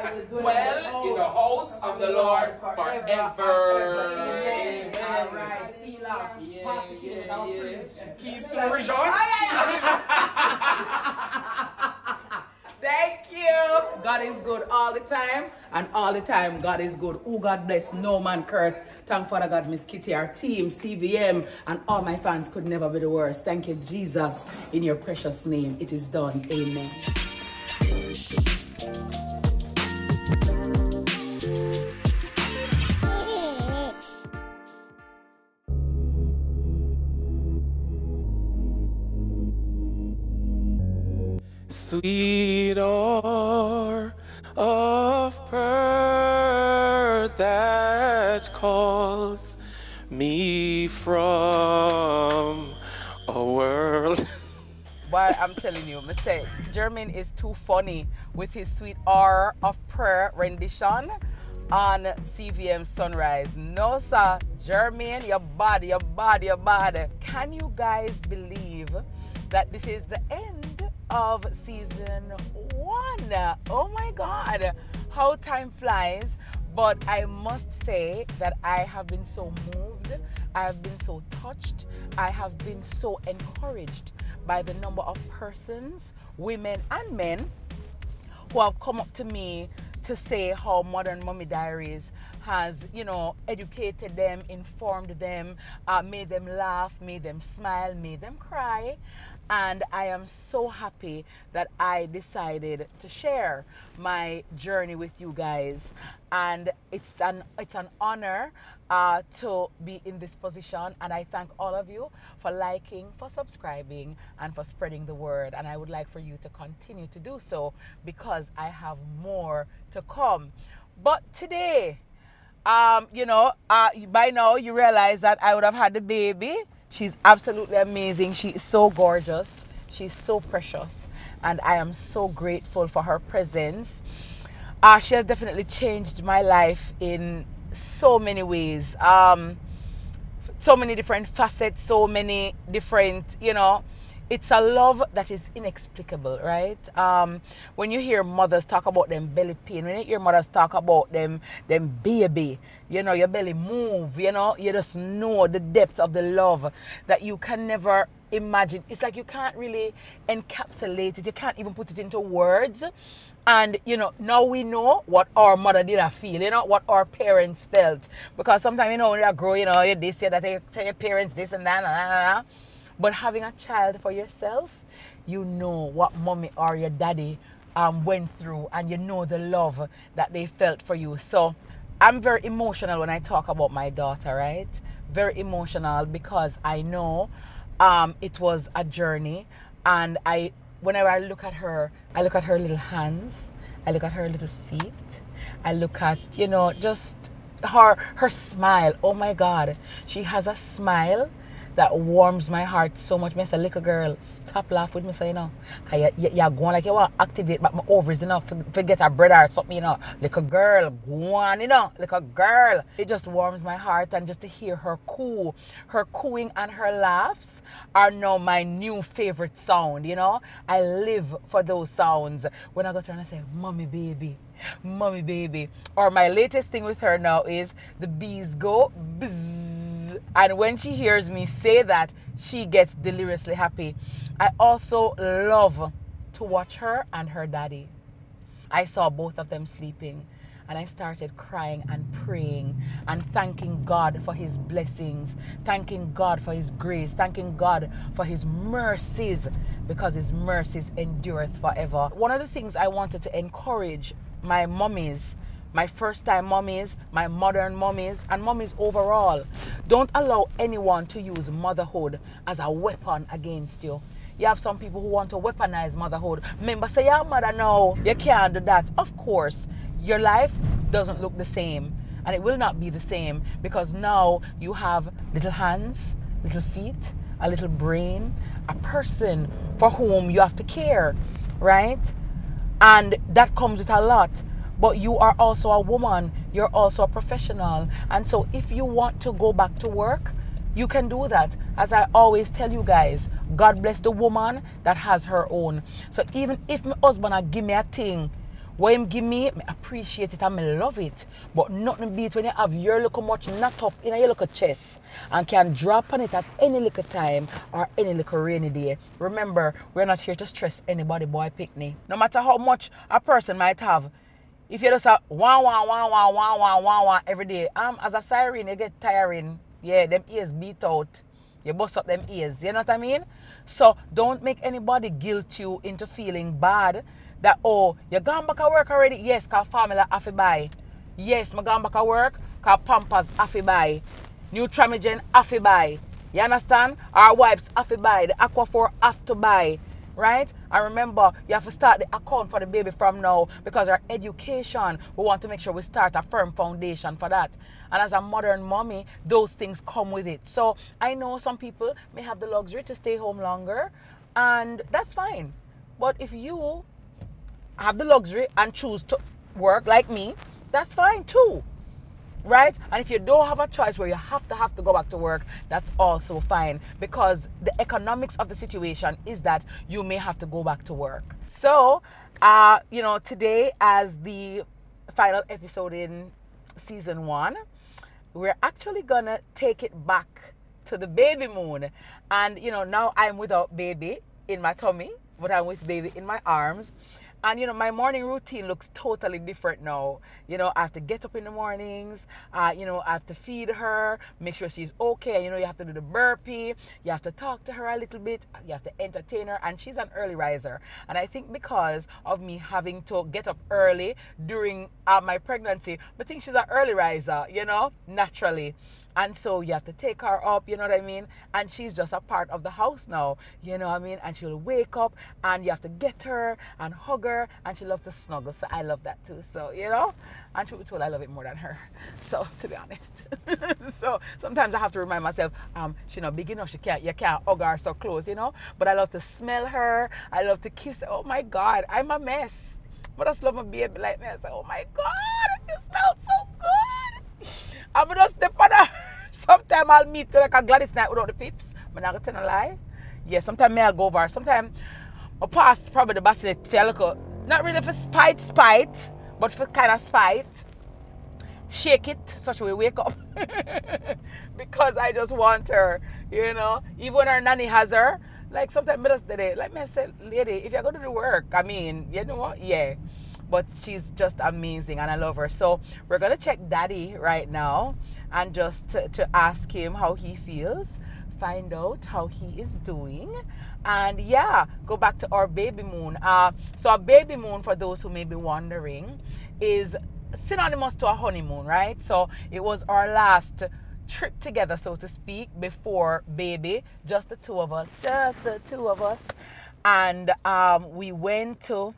I will dwell in the house of the Lord forever. Amen. All right, see you Yeah. Keys to the region. Thank you. God is good all the time, and all the time God is good. Oh, God bless, no man curse. Thank Father God, Miss Kitty, our team, CVM, and all my fans could never be the worst. Thank you, Jesus, in your precious name. It is done. Amen. Sweet hour of prayer that calls me from a world. But I'm telling you, I say, Jermaine is too funny with his sweet hour of prayer rendition on CVM Sunrise. No, sir, Jermaine, your body. Can you guys believe that this is the end of season 1? Oh my God, how time flies. But I must say that I have been so moved, I have been so touched, I have been so encouraged by the number of persons, women and men, who have come up to me to say how Modern Mommy Diaries has, you know, educated them, informed them, made them laugh, made them smile, made them cry. And I am so happy that I decided to share my journey with you guys. And it's an honor to be in this position. And I thank all of you for liking, for subscribing, and for spreading the word. And I would like for you to continue to do so, because I have more to come. But today, you know, by now you realize that I would have had the baby. She's absolutely amazing. She is so gorgeous. She's so precious. And I am so grateful for her presence. She has definitely changed my life in so many ways. So many different facets, so many different, you know, it's a love that is inexplicable, right? When you hear mothers talk about them belly pain, when you hear mothers talk about them baby, you know, your belly move, you know, you just know the depth of the love that you can never imagine. It's like you can't really encapsulate it. You can't even put it into words. And, you know, now we know what our mother did feel, you know, what our parents felt. Because sometimes, you know, when you grow, you know, they say that they say your parents this and that. But having a child for yourself, you know what mommy or your daddy went through, and you know the love that they felt for you. So I'm very emotional when I talk about my daughter, right? Very emotional, because I know it was a journey. And whenever I look at her little hands, I look at her little feet, I look at, you know, just her smile. Oh my God, she has a smile that warms my heart so much. I say, little girl, stop laughing with me, so, you know, because you're going like you want to activate my ovaries, you know, forget a bread or something, you know. Little girl, go on, you know, little girl. It just warms my heart, and just to hear her coo, her cooing and her laughs are now my new favorite sound, you know. I live for those sounds. When I go to her and I say, mommy baby, mommy baby. Or my latest thing with her now is the bees go bzzz. And when she hears me say that, she gets deliriously happy. I also love to watch her and her daddy. I saw both of them sleeping, and I started crying and praying and thanking God for his blessings, thanking God for his grace, thanking God for his mercies, because his mercies endureth forever. One of the things I wanted to encourage my mommies, my first-time mommies, my modern mommies, and mommies overall, don't allow anyone to use motherhood as a weapon against you. You have some people who want to weaponize motherhood. Remember, say you're a mother now, you can't do that. Of course, your life doesn't look the same, and it will not be the same, because now you have little hands, little feet, a little brain, a person for whom you have to care, right? And that comes with a lot. But you are also a woman, you're also a professional. And so if you want to go back to work, you can do that. As I always tell you guys, God bless the woman that has her own. So even if my husband give me a thing What him give me appreciate it and me love it. But nothing beats when you have your little much knot up in your little chest and can drop on it at any little time or any little rainy day. Remember, we're not here to stress anybody, boy, picnic. No matter how much a person might have, if you just have wah every day, as a siren, you get tiring. Yeah, them ears beat out. You bust up them ears. You know what I mean? So don't make anybody guilt you into feeling bad that, oh, you gone back to work already? Yes, because family have to buy. Yes, I gone back to work because Pampers have to buy. New Tramigen have to buy. You understand? Our wipes have to buy. The Aquaphor have to buy. Right? And remember, you have to start the account for the baby from now because our education, we want to make sure we start a firm foundation for that. And as a mother and mommy, those things come with it. So I know some people may have the luxury to stay home longer, and that's fine. But if you have the luxury and choose to work like me, that's fine too. Right? And if you don't have a choice where you have to go back to work, that's also fine, because the economics of the situation is that you may have to go back to work. So, you know, today as the final episode in season 1, we're actually gonna take it back to the baby moon. And, you know, now I'm without baby in my tummy, but I'm with baby in my arms. And, you know, my morning routine looks totally different now. You know, I have to get up in the mornings. You know, I have to feed her, make sure she's okay. You know, you have to do the burpee. You have to talk to her a little bit. You have to entertain her. And she's an early riser. And I think because of me having to get up early during my pregnancy, I think she's an early riser, you know, naturally. And so you have to take her up, you know what I mean? And she's just a part of the house now, you know what I mean? And she'll wake up and you have to get her and hug her, and she loves to snuggle. So I love that too. So, you know, and truth be told, I love it more than her. So, to be honest. So sometimes I have to remind myself, she's not big enough, you can't hug her so close, you know? But I love to smell her. I love to kiss her. Oh my God, I'm a mess. But I just love my baby like me. I say, oh my God, you smell so good. I'm gonna step on her. Sometimes I'll meet like a Gladys night without the peeps. I'm not gonna tell a lie. Yeah, sometimes I'll go over. Sometimes I'll pass probably the basilisk for a little, not really for spite, but for kind of spite. Shake it such a way wake up. Because I just want her, you know. Even when her nanny has her, like sometimes I just did like me I said, lady, if you're gonna do the work, I mean, you know what? Yeah. But she's just amazing and I love her. So we're going to check Daddy right now and just to ask him how he feels, find out how he is doing, and yeah, go back to our baby moon. So a baby moon, for those who may be wondering, is synonymous to a honeymoon, right? So it was our last trip together, so to speak, before baby, just the two of us. And we went to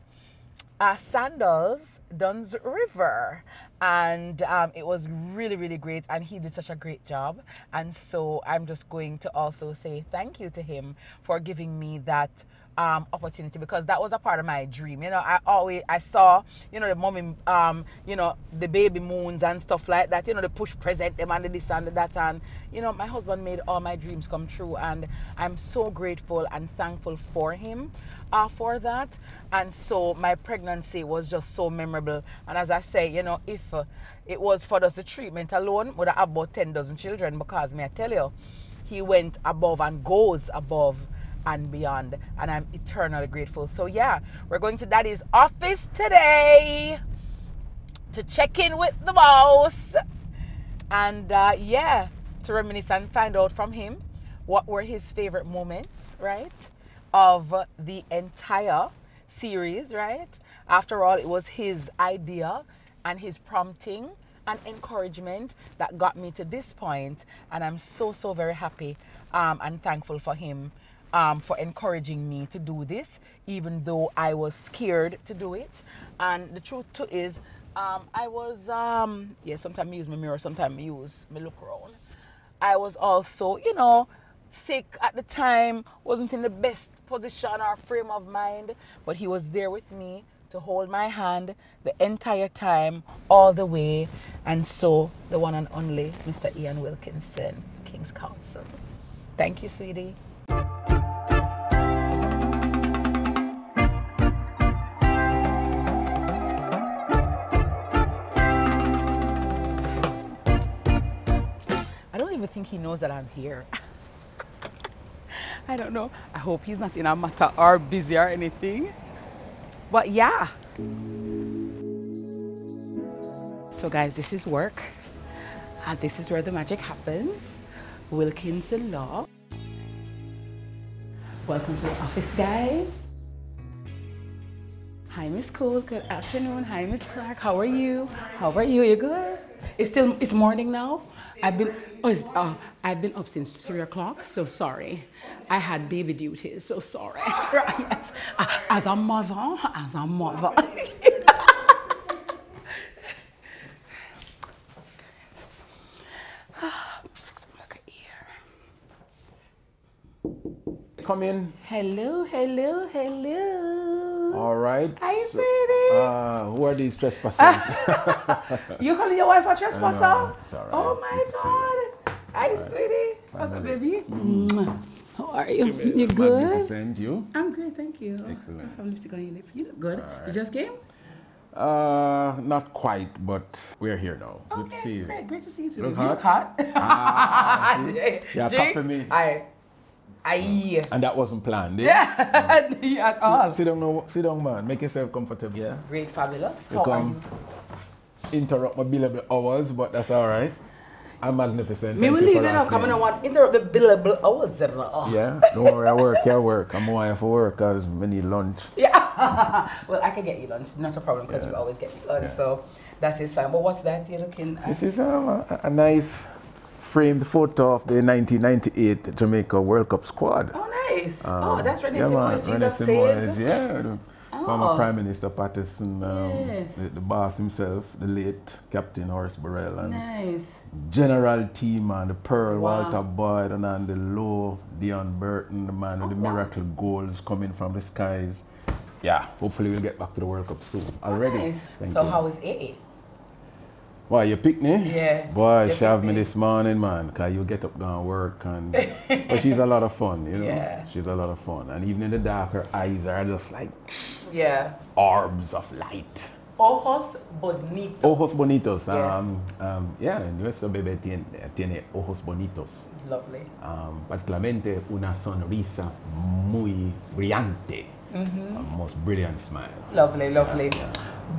Sandals, Dunn's River, and it was really, really great, and he did such a great job. And so I'm just going to also say thank you to him for giving me that opportunity, because that was a part of my dream. You know, I saw, you know, the mommy, you know, the baby moons and stuff like that, you know, the push present them and the this and the that, and you know, my husband made all my dreams come true, and I'm so grateful and thankful for him for that. And so my pregnancy was just so memorable. And as I say, you know, if it was for just the treatment alone, would I have about 10 dozen children, because may I tell you, he went above and goes above and beyond, and I'm eternally grateful. So yeah, we're going to Daddy's office today to check in with the boss, and yeah, to reminisce and find out from him what were his favorite moments, right, of the entire series, right? After all, it was his idea and his prompting and encouragement that got me to this point, and I'm so very happy and thankful for him for encouraging me to do this, even though I was scared to do it. And the truth too is, I was, yeah, sometimes I use my mirror, sometimes I use my look around. I was also, you know, sick at the time, wasn't in the best position or frame of mind, but he was there with me to hold my hand the entire time, all the way. And so, the one and only Mr. Ian Wilkinson, King's Counsel. Thank you, sweetie. think he knows that I'm here. I don't know. I hope he's not in a matter or busy or anything. But yeah. So guys, this is work. And this is where the magic happens. Wilkinson Law. Welcome to the office, guys. Hi, Miss Cole. Good afternoon. Hi, Miss Clark. How are you? How are you? You good? It's morning now. I've been up since 3 o'clock. So sorry. I had baby duties. So sorry. Yes. As a mother. Come in. Hello. All right. Hi, sweetie. Who are these trespassers? You calling your wife a trespasser? It's all right. Oh my God. Hi, sweetie. What's up, baby? How are you? You good? Magnificent. You? I'm great, thank you. Excellent. I have lipstick on your lip. You look good. Right. You just came? Not quite, but we're here now. Good to see you. Great to see you too. Look You look hot. Yeah, copy me. Aye. And that wasn't planned, eh? Yeah, at all. Sit down, man. Make yourself comfortable, yeah? Great, fabulous. You How are come you? interrupt my billable hours, but that's all right. I'm magnificent. Me will leave it now. Come on, I want interrupt the billable hours. Yeah, don't worry, I work. I'm wired for work because we need lunch. Yeah. Well, I can get you lunch. Not a problem because we always get you lunch. Yeah. So that is fine. But what's that you're looking at? This is a nice framed photo of the 1998 Jamaica World Cup squad. Oh, nice. That's Renee Yeah, man. Simoes. Renee Jesus Simoes, saves. yeah. Former Prime Minister Patterson, Yes. the boss himself, the late Captain Horace Burrell, and Nice. General Team, and the Pearl, Wow. Walter Boyd, and on the low, Dion Burton, the man with the miracle goals coming from the skies. Yeah, hopefully we'll get back to the World Cup soon. Already. Nice. Thank So you. how is AA? Why, you pick me? Yeah. Boy, You she have pick me me. this morning, man, because you get up, go and work, and but she's a lot of fun, you know? Yeah. She's a lot of fun. And even in the dark, her eyes are just like Yeah. orbs of light. Ojos bonitos. Ojos bonitos. Yes. Yeah, nuestro bebé tiene ojos bonitos. Lovely. Particularmente una sonrisa muy brillante. A most brilliant smile. Lovely, lovely.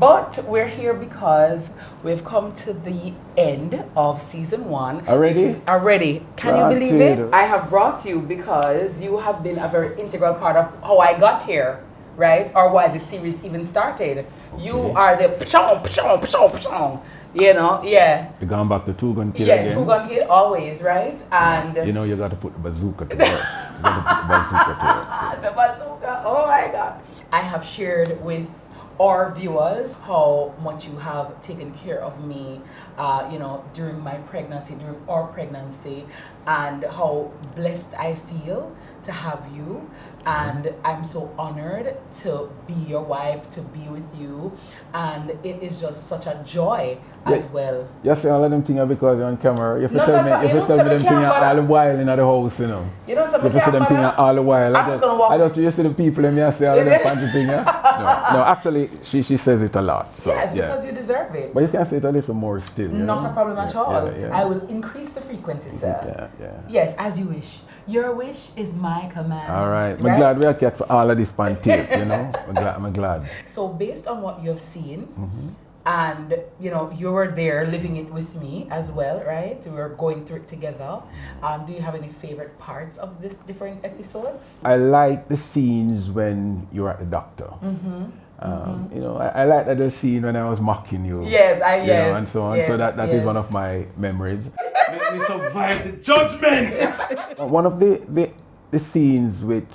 But we're here because we've come to the end of season 1. Already? Already. Can you believe it? I have brought you because you have been a very integral part of how I got here, right? Or why the series even started. Okay. You are the pshong, you know, yeah. You're going back to Two Gun Kid yeah, again? Two Gun Kid always, right? And you know you got to put the bazooka to work. You got to put the bazooka to work. The bazooka, oh my God. I have shared with our viewers how much you have taken care of me, you know, during my pregnancy, during our pregnancy, and how blessed I feel to have you. And I'm so honored to be your wife, to be with you, and it is just such a joy as well. You say all of them things because you're on camera. You have to No, tell me, so, you have to tell me them things all the while in the house, you know. You know something? You have to see them things all the while. I'm just gonna walk. I just you see the people and me say all of them fancy things. Yeah? No, actually, she says it a lot. So, Yes, yeah. because you deserve it. But you can say it a little more still. You Not know? a problem at all. Yeah. I will increase the frequency, sir. Yeah. Yes, as you wish. Your wish is my command. All right. I'm Right? glad we are kept for all of this on tape, you know. I'm glad. So based on what you have seen, and you know, you were there living it with me as well, right? We were going through it together. Do you have any favorite parts of this different episodes? I like the scenes when you're at the doctor. You know, I like that little scene when I was mocking you. Yes, you know, and so on. Yes, so that is one of my memories. Make me survive the judgment. One of the scenes which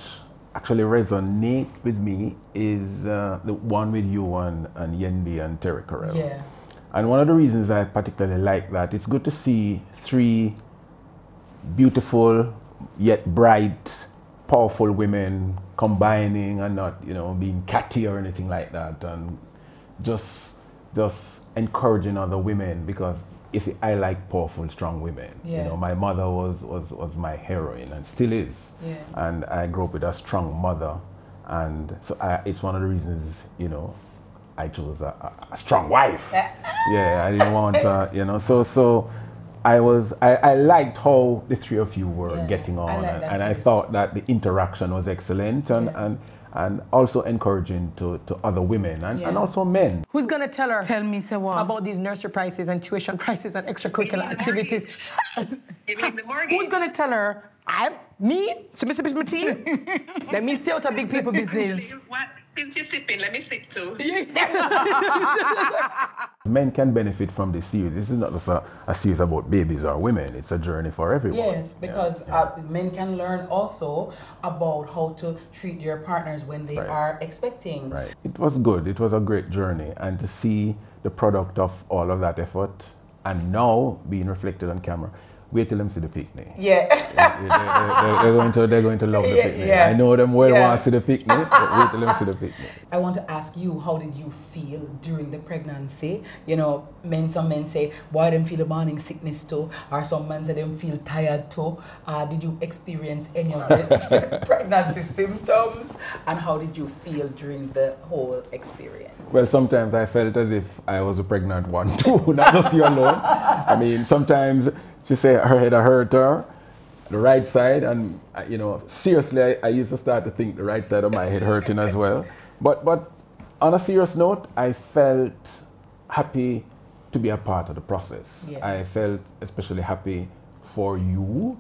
actually resonate with me is the one with you and Yendi and Terry Carell. Yeah. And one of the reasons I particularly like that, it's good to see 3 beautiful yet bright, powerful women combining and not, you know, being catty or anything like that, and just encouraging other women, because you see, I like powerful, strong women. Yeah. You know, my mother was my heroine and still is. Yes. And I grew up with a strong mother, and so it's one of the reasons, you know, I chose a strong wife. Yeah, I didn't want, you know, so I liked how the three of you were getting on, like I thought that the interaction was excellent and also encouraging to other women and also men. Who's gonna tell her? Tell me, say what? About these nursery prices and tuition prices and extracurricular activities. You mean the mortgage? Who's gonna tell her? Me? My team? Let me stay out of big people business. What? Since you're sipping, let me sip too. Men can benefit from this series. This is not just a series about babies or women. It's a journey for everyone. Yes, because men can learn also about how to treat their partners when they are expecting. Right. It was good. It was a great journey. And to see the product of all of that effort and now being reflected on camera, wait till them see the picnic. Yeah. They're going to love the picnic. Yeah. I know them well want to see the picnic, but wait till them see the picnic. I want to ask you, how did you feel during the pregnancy? You know, some men say, boy, them feel the morning sickness too, or some men say them feel tired too. Did you experience any of the pregnancy symptoms? And how did you feel during the whole experience? Well, sometimes I felt as if I was a pregnant one too, not just you alone. I mean, sometimes she said her head hurt her, the right side, and you know, seriously, I used to start to think the right side of my head hurting as well. But on a serious note, I felt happy to be a part of the process. Yeah. I felt especially happy for you,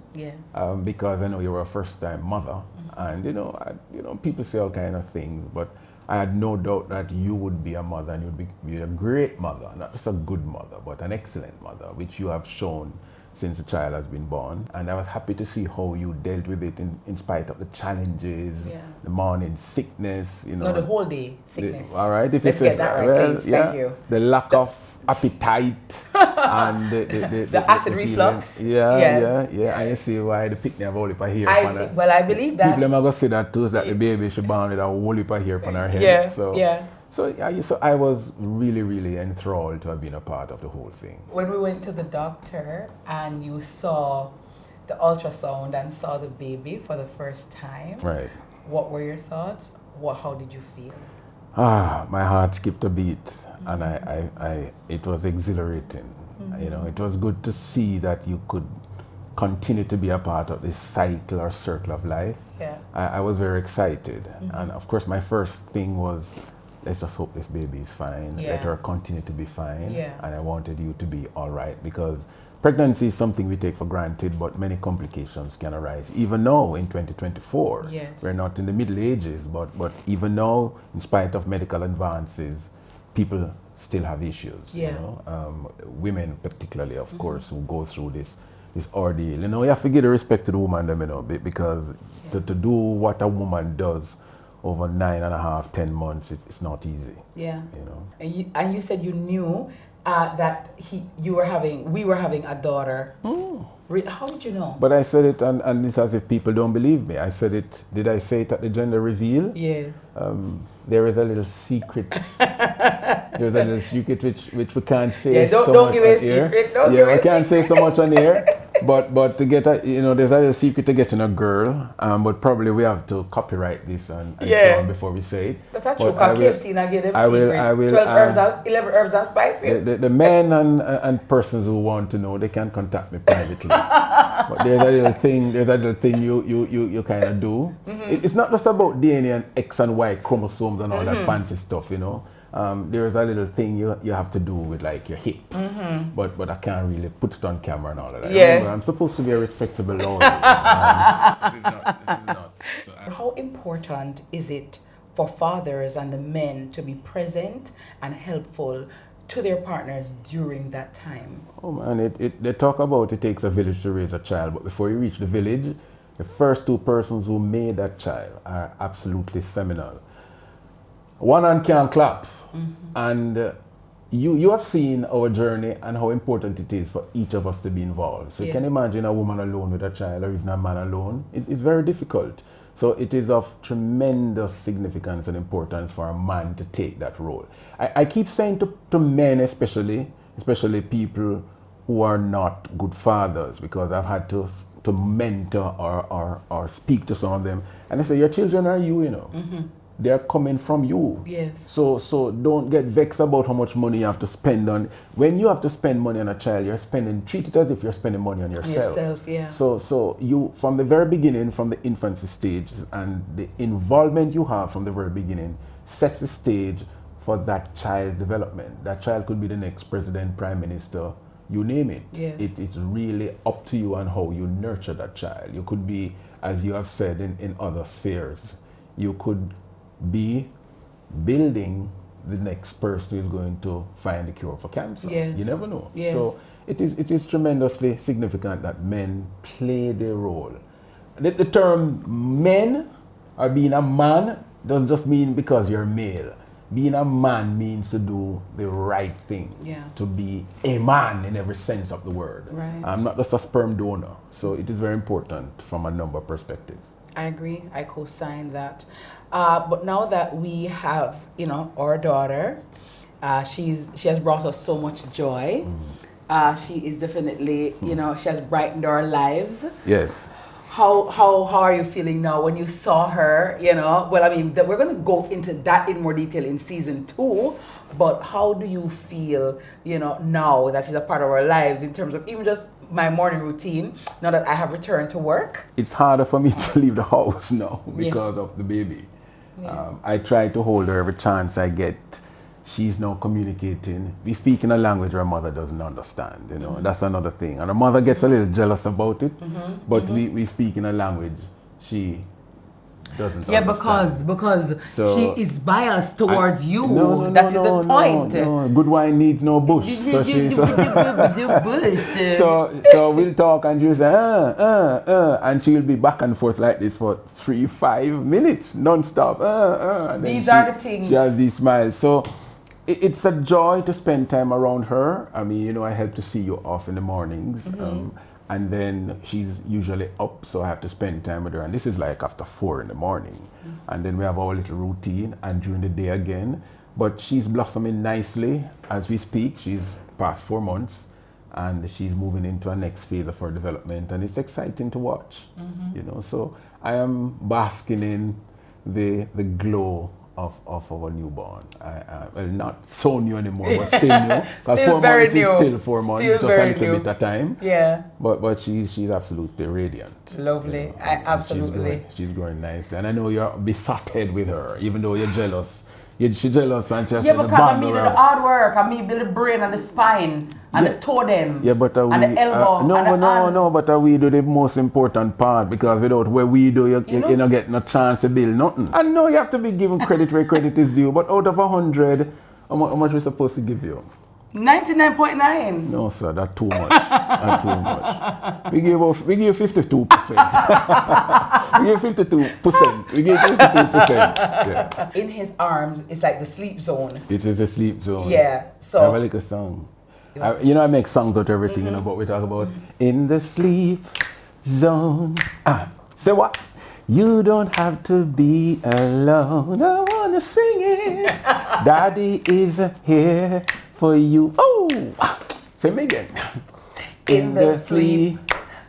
because I know you were a first-time mother, and you know, people say all kind of things, but I had no doubt that you would be a mother, and you'd be a great mother, not just a good mother, but an excellent mother, which you have shown since the child has been born. And I was happy to see how you dealt with it in spite of the challenges, the morning sickness, you know. No, the whole day sickness. All right, if let's get that right, well, please. Thank you. The lack of appetite and the acid reflux. Yeah. I see why the picnic have a whole heap of hair. Well, I believe that. People are going to say that too, that the baby should born with a whole heap of hair on her head. So I was really, really enthralled to have been a part of the whole thing. When we went to the doctor and you saw the ultrasound and saw the baby for the first time, what were your thoughts? How did you feel? My heart skipped a beat, and it was exhilarating. You know, it was good to see that you could continue to be a part of this cycle or circle of life. I was very excited, and of course my first thing was, let's just hope this baby is fine. Let her continue to be fine. And I wanted you to be all right, because pregnancy is something we take for granted, but many complications can arise. Even now in 2024, we're not in the Middle Ages, but even now, in spite of medical advances, people still have issues. You know? Women particularly, of course, who go through this ordeal. You know, you have to give the respect to the woman, you know, because to do what a woman does over 9.5, 10 months, it's not easy. You know. And you said you knew that we were having a daughter. How did you know? But I said it, and it's as if people don't believe me. I said it. Did I say it at the gender reveal? Yes. There is a little secret. There's a little secret which we can't say. Don't give a secret. I can't say so much on here. But to get there's a little secret to getting a girl. But probably we have to copyright this and so on before we say it. That's not true. Because KFC now give them secret. 11 herbs and spices. The men and persons who want to know, they can contact me privately. But there's a little thing you kind of do. It's not just about DNA and X and Y chromosomes and all that fancy stuff, you know. There's a little thing you have to do with like your hip, but I can't really put it on camera and all of that. Remember, I'm supposed to be a respectable lawyer. This is not. So how important is it for fathers and the men to be present and helpful to their partners during that time? Oh man, they talk about it takes a village to raise a child, but before you reach the village, the first two persons who made that child are absolutely seminal. One hand can clap, and you have seen our journey and how important it is for each of us to be involved. So you can imagine a woman alone with a child, or even a man alone. It's very difficult. So it is of tremendous significance and importance for a man to take that role. I keep saying to men especially people who are not good fathers, because I've had to mentor or speak to some of them, and I say, your children are you, you know. they're coming from you. Yes. So don't get vexed about how much money you have to spend on. When you have to spend money on a child, treat it as if you're spending money on yourself. Yeah. So you, from the very beginning, from the infancy stage, and the involvement you have from the very beginning sets the stage for that child's development. That child could be the next president, prime minister, you name it. Yes. It's really up to you and how you nurture that child. You could be, as you have said in other spheres, you could be building the next person who is going to find a cure for cancer. Yes. You never know. Yes. So it is tremendously significant that men play their role. The term men, or being a man, doesn't just mean because you're male. Being a man means to do the right thing. Yeah. To be a man in every sense of the word. Right. I'm not just a sperm donor. So it is very important from a number of perspectives. I agree. I co-sign that. But now that we have, our daughter, she has brought us so much joy. She is definitely, she has brightened our lives. Yes. How are you feeling now when you saw her? Well, I mean, we're going to go into that in more detail in season 2. But how do you feel, now that she's a part of our lives in terms of even just my morning routine, now that I have returned to work? It's harder for me to leave the house now because of the baby. Yeah. I try to hold her every chance I get. She's now communicating. We speak in a language her mother doesn't understand, That's another thing. And her mother gets a little jealous about it, but we speak in a language she doesn't understand. Because So, she is biased towards you. No, That is the point. No. Good wine needs no bush. So she's bush. so we'll talk and she'll say, and she'll be back and forth like this for 3-5 minutes, non-stop. And then These are the things. She has these smiles. So it's a joy to spend time around her. I mean, I help to see you off in the mornings. And then she's usually up, so I have to spend time with her. And this is like after 4 in the morning. And then we have our little routine, and during the day again. But she's blossoming nicely as we speak. She's past 4 months, and she's moving into a next phase of her development. And it's exciting to watch, So I am basking in the glow of our newborn. Well, not so new anymore, but still new. Because 4 months is still 4 months, Still just a little new. bit of time. Yeah. But she's absolutely radiant. Lovely. Absolutely. She's growing nicely. And I know you're besotted with her, even though you're jealous. She's jealous and just Yeah, because I mean the hard work, I mean the brain and the spine and the totem. Yeah, but and the elbow. No, but we do the most important part, because without where we do, you don't get no chance to build nothing. I know you have to be given credit where credit is due, but out of 100, how much we supposed to give you? 99.9. No, sir, that's too much. That's too much. We give 52%. We give 52%. We give 52%. Yeah. In his arms, it's like the sleep zone. It is a sleep zone. Yeah. So I have a little song. I make songs out of everything, but we talk about in the sleep zone. Say what? You don't have to be alone. I wanna sing it. Daddy is here for you. Oh, say me again. In the sleep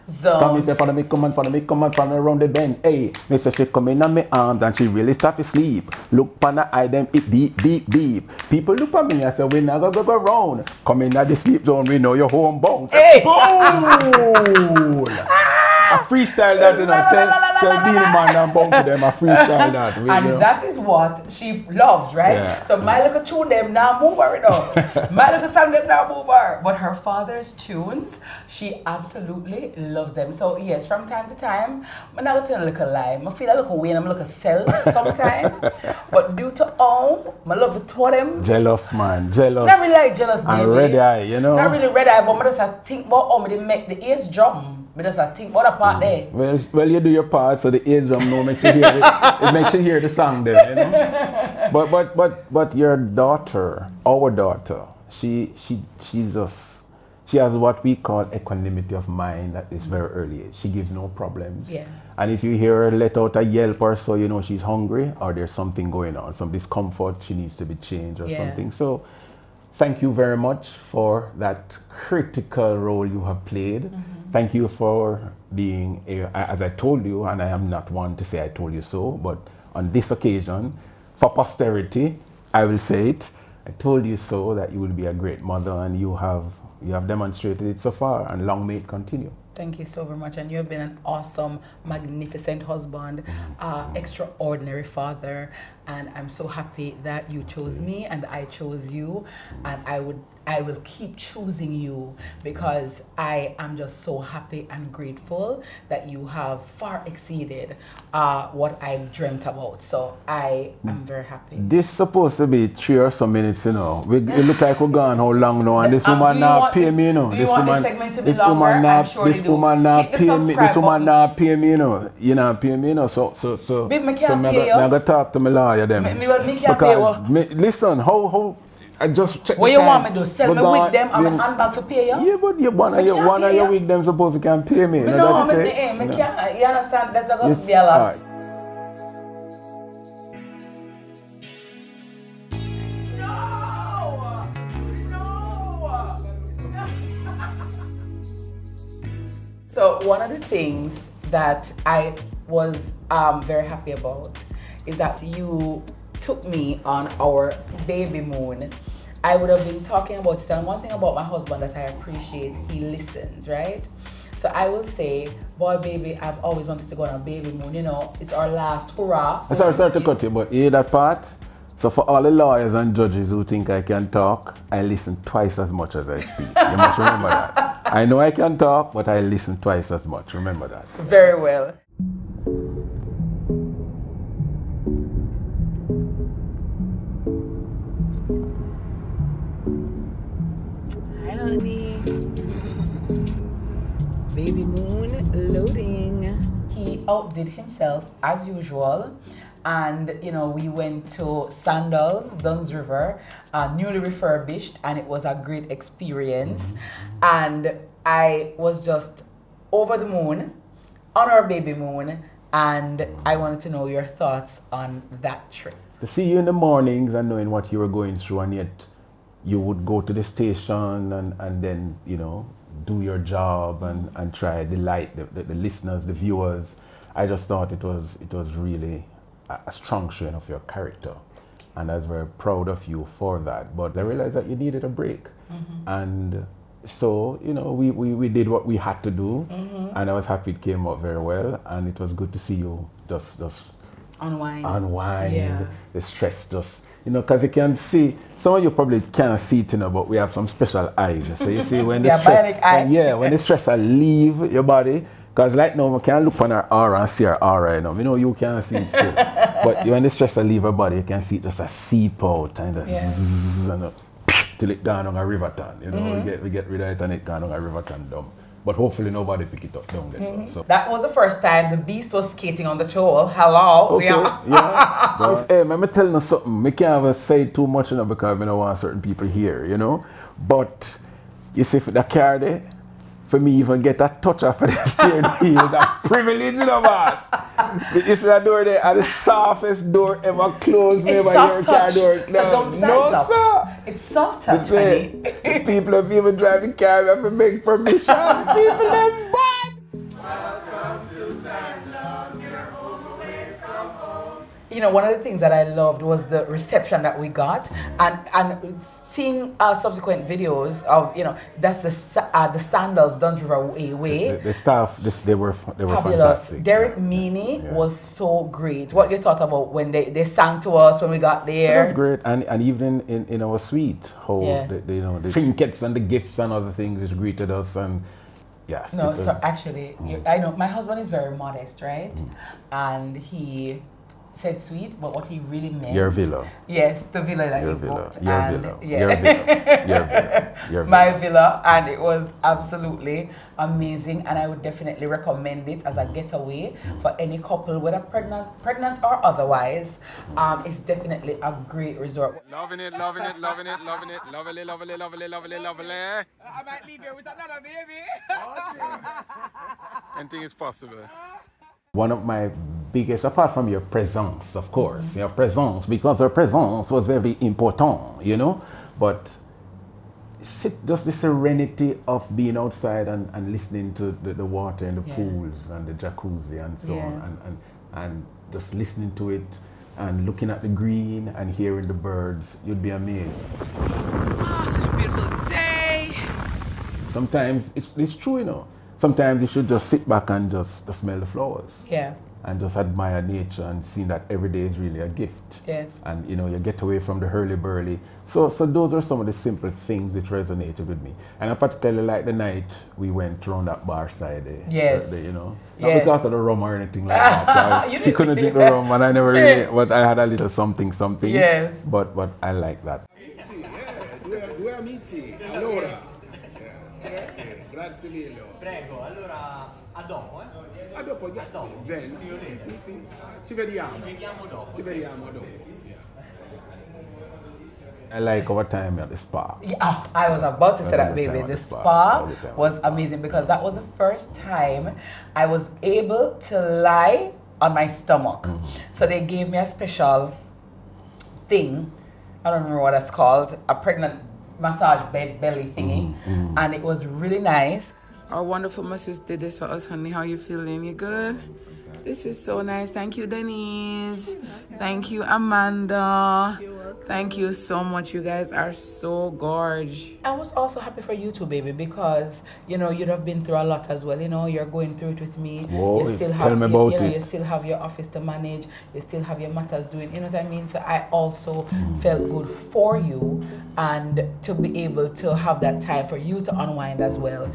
zone. Come and say, follow me, come on around the bend. Hey, me say she come in on my arms and she really start to sleep. Look pan the eye, them it deep, deep, deep. People look at me and say, we not gonna go round. Come in at the sleep zone, we know you're home bound. Hey! Boom! I freestyle that, tell Beanie Man and bump to them, I freestyle that. And that is what she loves, right? Yeah. So my little tune them now move her, My little song them now move her. But her father's tunes, she absolutely loves them. So yes, from time to time, I'm not tell a little lie. I feel a little way and I'm a little self sometimes. But due to all, I love the two of them. Jealous, man, jealous. Not really like jealous, baby. And red eye, Not really red eye, but I just think about how they make the ears drum. But just think what a part there. Well, you do your part, so the ears drum no makes you hear it. It makes you hear the song there, But your daughter, our daughter, she has what we call equanimity of mind at this very early age. She gives no problems. Yeah. And if you hear her let out a yelp or so, she's hungry or there's something going on, some discomfort, she needs to be changed or something. So thank you very much for that critical role you have played. Thank you for being, as I told you, and I am not one to say I told you so, but on this occasion, for posterity, I will say it. I told you so that you will be a great mother, and you have demonstrated it so far, and long may it continue. Thank you so very much. And you have been an awesome, magnificent husband, extraordinary father. And I'm so happy that you chose me and I chose you. And I will keep choosing you because I am just so happy and grateful that you have far exceeded what I dreamt about. So I am very happy. This is supposed to be 3 or so minutes, you know. It look like we're gone how long now, and this woman now pay me, you know. Do you want this segment to be longer? This woman now pay me. This woman now pay me, you know. You know, pay me, you know. So Babe, me can't pay you. I'm gonna talk to my lawyer them. Me can't pay you. Listen, how I just check. What you want me to do? Sell me with them and my handbag for pay you? Yeah, but one of your with them supposed to can pay me. Me no, me can't. You understand? That's going to be a lot. So one of the things that I was very happy about is that you took me on our baby moon. I would have been talking about it, and one thing about my husband that I appreciate, he listens, right? So I will say, boy, baby, I've always wanted to go on a baby moon. You know, it's our last hurrah. So sorry to cut you, but you hear that part? So for all the lawyers and judges who think I can talk, I listen twice as much as I speak. You must remember that. I know I can talk, but I listen twice as much. Remember that. Very well. Hi, honey. Baby moon loading. He outdid himself as usual. And you know, we went to Sandals, Duns River, newly refurbished, and it was a great experience. And I was just over the moon, on our baby moon, and I wanted to know your thoughts on that trip. To see you in the mornings and knowing what you were going through, and yet you would go to the station and then, you know, do your job and try to delight the listeners, the viewers. I just thought it was really a strong showing of your character, and I was very proud of you for that. But I realized that you needed a break, and so, you know, we did what we had to do, and I was happy it came out very well, and it was good to see you just unwind. Yeah. The stress just, you know, because you can see, some of you probably can't see it, you know, but we have some special eyes. So you see when the stress, when the stress leave your body. Because right now, we can't look on our aura and see our aura, you know. You know, you can't see it still. But when the stress leave our body, you can see it just a seep out and a zzz and till it gone on a riverton. You know, we get rid of it and it gone on a riverton down. But hopefully nobody pick it up down there. So. That was the first time the beast was skating on the toll. Hello. Okay. Yeah. Hey, let me tell you something. I can't even say too much, you know, because I don't want certain people here, you know. But you see, for the car there, for me even get a touch off of the steering wheel is a privilege, you know, boss. You see that door there, the softest door ever closed, it's never soft your car touch. door. No, sir. It's soft touch, honey. People have even drive the car, we have to beg permission. People them bad. Welcome to Sandals, you're home away from home. You know, one of the things that I loved was the reception that we got, and seeing subsequent videos of, you know, that's the Sandals Duns River way. The staff, they were fabulous. fantastic. Derek Meany was so great. What you thought about when they sang to us when we got there? It was great, and even in our suite, how they, you know, the trinkets and the gifts and other things just greeted us, and yes. No, so actually, I know my husband is very modest, right? And he said sweet, but what he really meant. Your villa. Yes, the villa that he booked. Your villa. My villa, and it was absolutely amazing, and I would definitely recommend it as a getaway for any couple, whether pregnant or otherwise. It's definitely a great resort. Loving it. Lovely. I might leave here with another baby. Anything is possible. One of my biggest, apart from your presence, of course, your presence, because your presence was very important, you know, but just the serenity of being outside and listening to the water and the pools and the jacuzzi and so on, and just listening to it and looking at the green and hearing the birds, you'd be amazed. Oh, such a beautiful day. Sometimes it's true, you know. Sometimes you should just sit back and just smell the flowers. Yeah. And just admire nature and seeing that every day is really a gift. Yes. And you know, you get away from the hurly-burly. So those are some of the simple things which resonated with me. And I particularly like the night we went around that bar side there. Yes. You know, not Yes. because of the rum or anything like that. You She couldn't drink the rum, and I never really. But I had a little something. Yes. But I like that. Due amici, allora. Grazie mille. Prego, allora a dopo, eh? A dopo, bene. Sì. Ci vediamo. Ci vediamo dopo. I like our time at the spa. Yeah, oh, I was about to say that, baby. The spa time. was amazing because that was the first time I was able to lie on my stomach. So they gave me a special thing. I don't remember what that's called. A pregnant massage bed belly thingy. And it was really nice. Our wonderful masseuse did this for us, honey. How you feeling? You good? This is so nice. Thank you, Denise. Thank you, Amanda. Thank you so much. You guys are so gorge. I was also happy for you too, baby, because you know you'd have been through a lot as well. You know, you're going through it with me. Whoa, you still have, tell me about it. You still have your office to manage. You still have your matters doing. You know what I mean? So I also felt good for you, and to be able to have that time for you to unwind as well.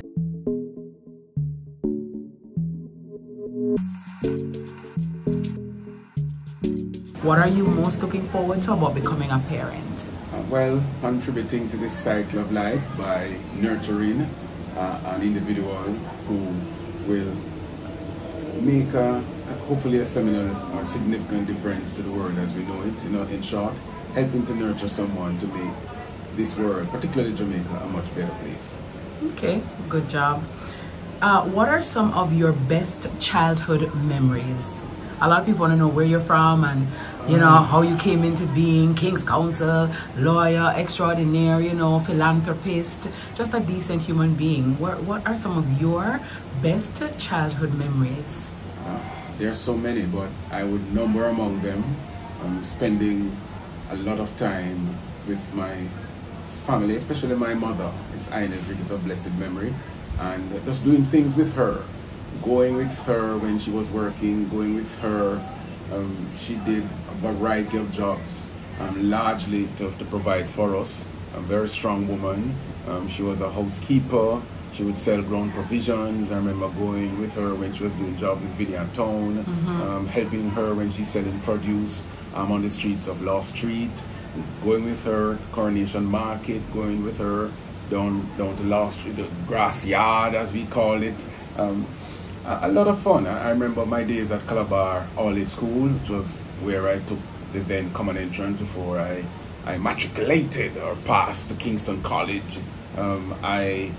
What are you most looking forward to about becoming a parent? Well, contributing to this cycle of life by nurturing an individual who will make hopefully a seminal or significant difference to the world as we know it. You know, in short, helping to nurture someone to make this world, particularly Jamaica, a much better place. Okay, good job. What are some of your best childhood memories? A lot of people want to know where you're from and you know how you came into being King's Counsel, lawyer, extraordinaire, you know, philanthropist, just a decent human being. What are some of your best childhood memories? There are so many, but I would number among them spending a lot of time with my family, especially my mother. It's Ines, which is a blessed memory, and just doing things with her. Going with her when she was working, going with her. She did a variety of jobs, largely to provide for us. A very strong woman. She was a housekeeper. She would sell ground provisions. I remember going with her when she was doing jobs in Vineyard Town, helping her when she's selling produce on the streets of Law Street, going with her Coronation Market, going with her down to Law Street, the grass yard as we call it. A lot of fun. I remember my days at Calabar All-Age School, which was where I took the then common entrance before I matriculated or passed to Kingston College. I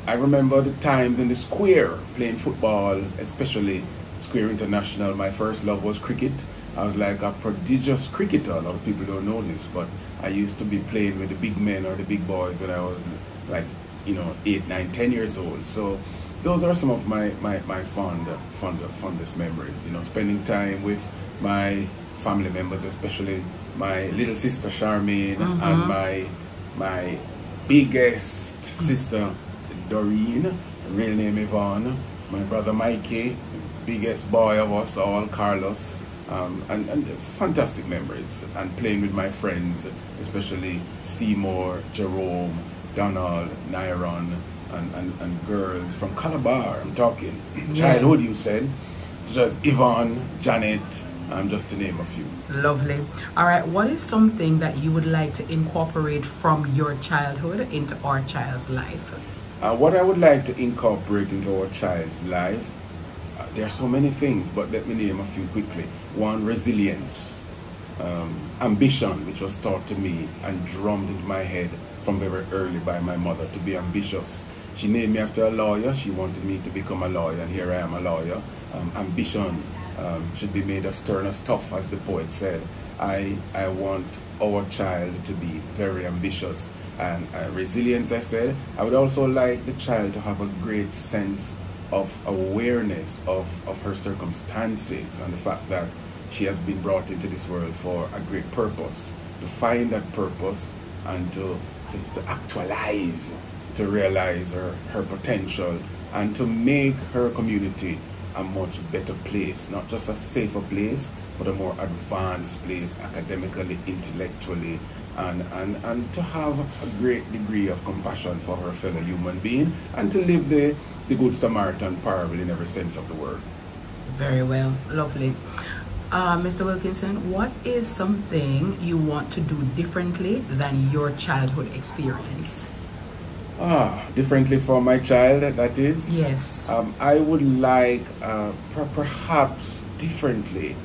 remember the times in the square playing football, especially Square International. My first love was cricket. I was like a prodigious cricketer. A lot of people don't know this, but I used to be playing with the big men or the big boys when I was like, you know, 8, 9, 10 years old. So those are some of my fondest memories. You know, spending time with my family members, especially my little sister Charmaine and my biggest sister Doreen, real name Yvonne, my brother Mikey, biggest boy of us all, Carlos, and fantastic memories. And playing with my friends, especially Seymour, Jerome, Donald, Nyron, and girls from Calabar. I'm talking childhood, you said, such as Yvonne, Janet, just to name a few. Lovely. All right, what is something that you would like to incorporate from your childhood into our child's life? What I would like to incorporate into our child's life, there are so many things, but let me name a few quickly. One, resilience, ambition, which was taught to me and drummed into my head from very early by my mother to be ambitious. She named me after a lawyer. She wanted me to become a lawyer, and here I am, a lawyer. Ambition should be made of stern as tough, as the poet said. I want our child to be very ambitious. And resilience, I said. I would also like the child to have a great sense of awareness of her circumstances and the fact that she has been brought into this world for a great purpose, to find that purpose and to actualize, to realize her potential, and to make her community a much better place, not just a safer place, but a more advanced place academically, intellectually, and to have a great degree of compassion for her fellow human being, and to live the Good Samaritan parable in every sense of the word. Very well, lovely. Mr. Wilkinson, what is something you want to do differently than your childhood experience? Differently for my child, that is? Yes. I would like, perhaps differently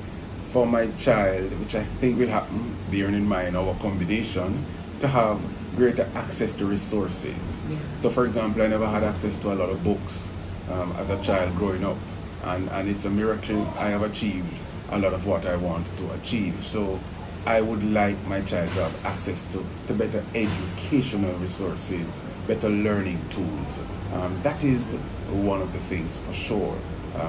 for my child, which I think will happen, bearing in mind our combination, to have greater access to resources. Yeah. So for example, I never had access to a lot of books as a child growing up, and it's a miracle I have achieved a lot of what I want to achieve. So I would like my child to have access to better educational resources, better learning tools. That is one of the things for sure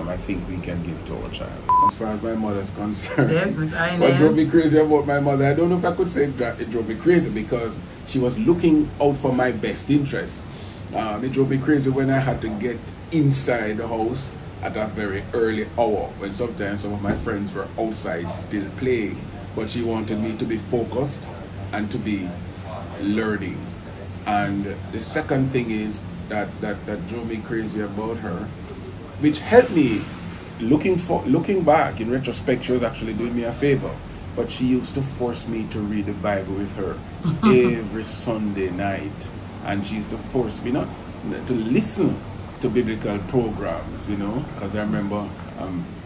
I think we can give to our child. As far as my mother is concerned, yes, Miss Inez. What drove me crazy about my mother, I don't know if I could say that it drove me crazy, because she was looking out for my best interest. It drove me crazy when I had to get inside the house at a very early hour, when sometimes some of my friends were outside still playing, but she wanted me to be focused and to be learning. And the second thing is that drove me crazy about her, which helped me, looking back in retrospect, she was actually doing me a favor, but she used to force me to read the Bible with her every Sunday night, and she used to force me not to listen to biblical programs, you know, because I remember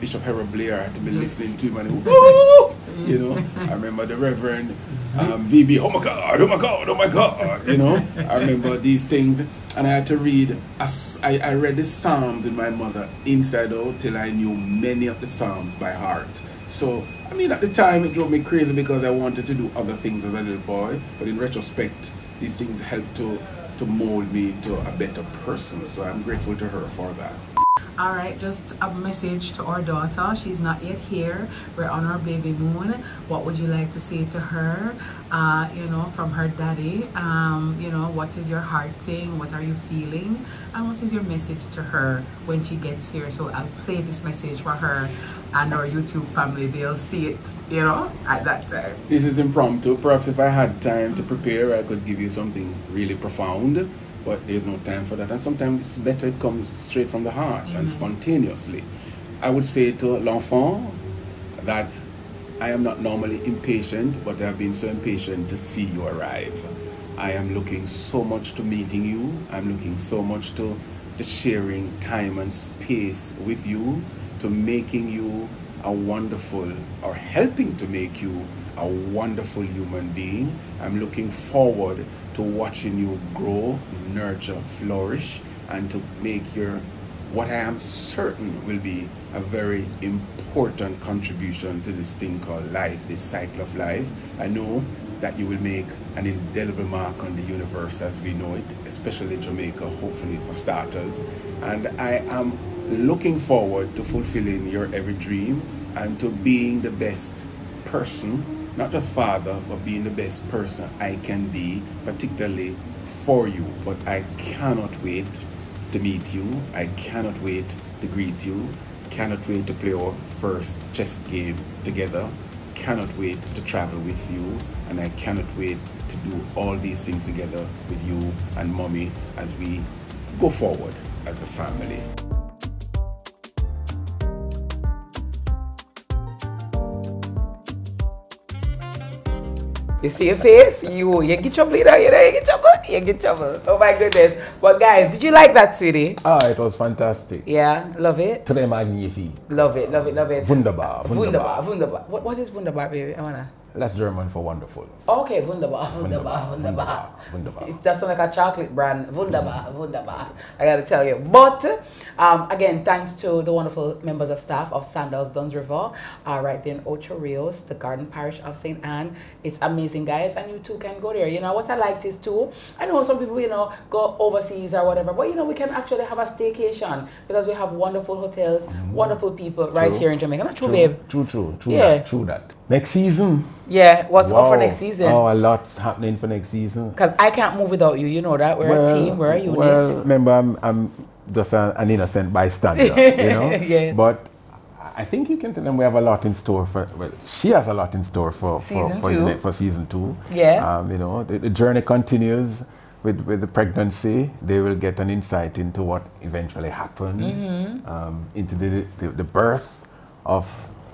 Bishop Harold Blair, I had to be listening to him, and you know, I remember the Reverend VB, oh my God, oh my God, oh my God, you know, I remember these things, and I had to read, I read the Psalms with my mother inside out till I knew many of the Psalms by heart. So, I mean, at the time it drove me crazy because I wanted to do other things as a little boy, but in retrospect, these things helped to mold me into a better person. So I'm grateful to her for that. All right, just a message to our daughter. She's not yet here. We're on our baby moon. What would you like to say to her, you know, from her daddy? You know, what is your heart saying? What are you feeling? And what is your message to her when she gets here? So I'll play this message for her and our YouTube family. They'll see it, you know, at that time. This is impromptu. Perhaps if I had time to prepare, I could give you something really profound. But there's no time for that, and sometimes it's better it comes straight from the heart and spontaneously. I would say to l'enfant that I am not normally impatient, but I have been so impatient to see you arrive. I am looking so much to meeting you. I'm looking so much to sharing time and space with you, to making you a wonderful, or helping to make you a wonderful human being. I'm looking forward to watching you grow, nurture, flourish, and to make your, what I am certain will be a very important contribution to this thing called life, this cycle of life. I know that you will make an indelible mark on the universe as we know it, especially Jamaica, hopefully for starters. And I am looking forward to fulfilling your every dream and to being the best person, not just father, but being the best person I can be, particularly for you. But I cannot wait to meet you. I cannot wait to greet you. Cannot wait to play our first chess game together. Cannot wait to travel with you. And I cannot wait to do all these things together with you and mommy as we go forward as a family. You see your face? You get trouble, you know, you get trouble, you get trouble. Oh my goodness. Well guys, did you like that, sweetie? It was fantastic. Yeah, love it? Très magnifique. Love it, love it, love it. Wunderbar, wunderbar. Wunderbar, wunderbar. What is wunderbar, baby? I wanna. That's German for wonderful. Okay, wunderbar, wunderbar, wunderbar. Wunderbar. It does sound like a chocolate brand. Wunderbar, wunderbar. I gotta tell you. But again, thanks to the wonderful members of staff of Sandals Duns River, right there in Ocho Rios, the Garden Parish of St. Anne. It's amazing, guys, and you too can go there. You know what I liked is too. I know some people, you know, go overseas or whatever, but you know we can actually have a staycation because we have wonderful hotels, wonderful people right here in Jamaica. Not true, babe. True Yeah. that. True that. Next season. Yeah, what's up for next season? Oh, a lot's happening for next season. Because I can't move without you. You know that we're a team. We're a unit. Well, remember, I'm just an innocent bystander, you know. Yes. But I think you can tell them we have a lot in store for. Well, she has a lot in store for season 2. Yeah. You know, the journey continues with the pregnancy. They will get an insight into what eventually happened, into the birth of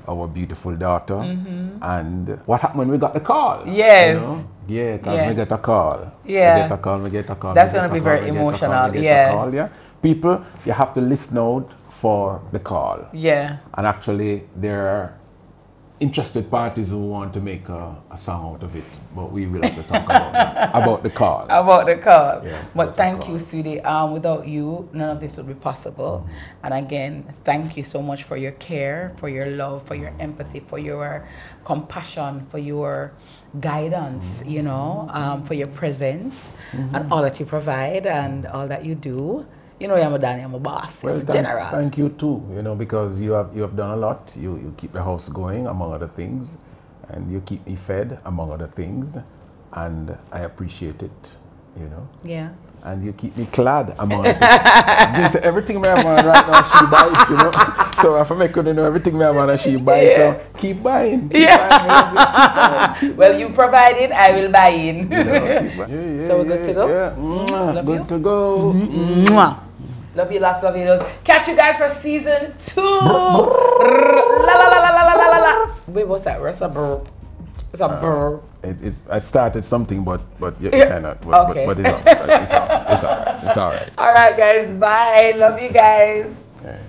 our beautiful daughter, and what happened when we got the call. Yes. You know? Yeah, because we get a call. Yeah. We get a call. That's going to be very emotional. Yeah. People, you have to listen out for the call. Yeah. And actually, there are interested parties who want to make a song out of it, but we will have to talk about the call. About the call. Yeah, but thank you, sweetie. Without you, none of this would be possible. And again, thank you so much for your care, for your love, for your empathy, for your compassion, for your guidance, you know, for your presence and all that you provide and all that you do. You know, I'm a Danny, I'm a boss, Well, general. Thank you too, you know, because you have done a lot. You keep the house going, among other things, and you keep me fed, among other things, and I appreciate it, you know. Yeah. And you keep me clad, among other things. Everything I have on right now, she buys, you know. So if I make you know everything I have on, she buys. So keep buying. Keep buying. Well, you provide it, I will buy in. You know, So we're good to go? Yeah. Love Good you. to go. Mwah. Love you lots, love you lots. Catch you guys for season 2. La la la la la la la la. Wait, what's that? What's a burr? It's a burr. I started something, but you cannot. Okay. But it's all right. It's all right. All right, guys. Bye. Love you guys. All right.